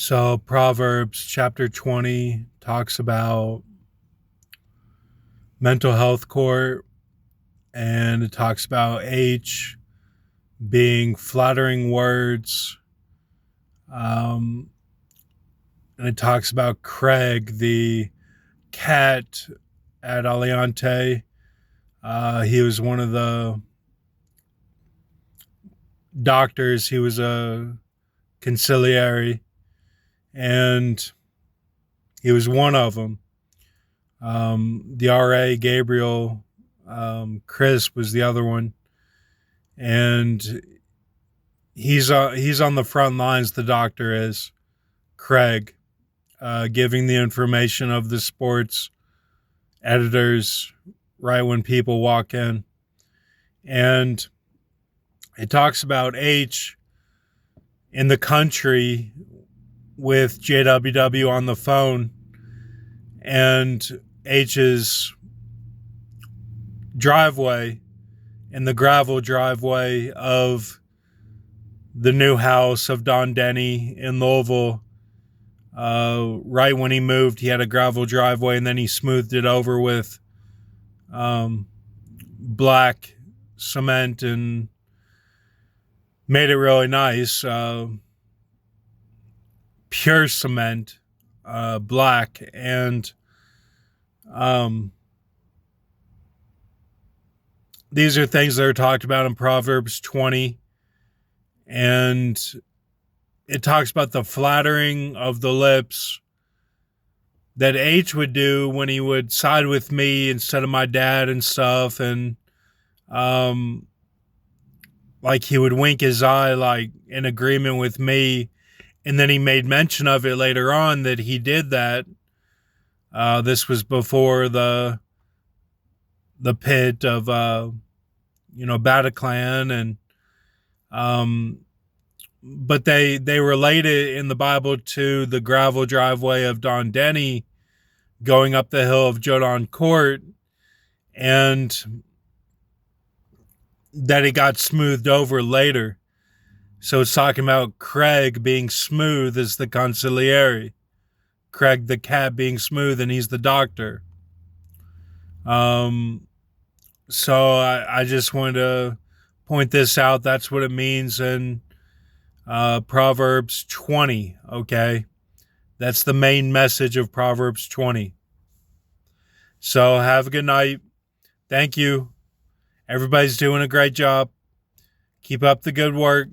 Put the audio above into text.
So Proverbs chapter 20 talks about mental health court, and it talks about H being flattering words. And it talks about Craig, the cat at Aliante. He was one of the doctors. He was a conciliary, and he was one of them. The RA, Gabriel, Chris was the other one. And he's on the front lines, the doctor is, Craig, giving the information of the sports editors right when people walk in. And it talks about H in the country with JWW on the phone, and H's driveway, in the gravel driveway of the new house of Don Denny in Louisville. Right when he moved, he had a gravel driveway, and then he smoothed it over with black cement and made it really nice. Pure cement, black. And these are things that are talked about in Proverbs 20. And it talks about the flattering of the lips that H would do when he would side with me instead of my dad and stuff. And like he would wink his eye like in agreement with me. And then he made mention of it later on that he did that. This was before the pit of Bataclan, and but they relate it in the Bible to the gravel driveway of Don Denny going up the hill of Jodon Court, and that it got smoothed over later. So it's talking about Craig being smooth as the conciliary, Craig the cat being smooth, and he's the doctor. So I just wanted to point this out. That's what it means in Proverbs 20, okay? That's the main message of Proverbs 20. So have a good night. Thank you. Everybody's doing a great job. Keep up the good work.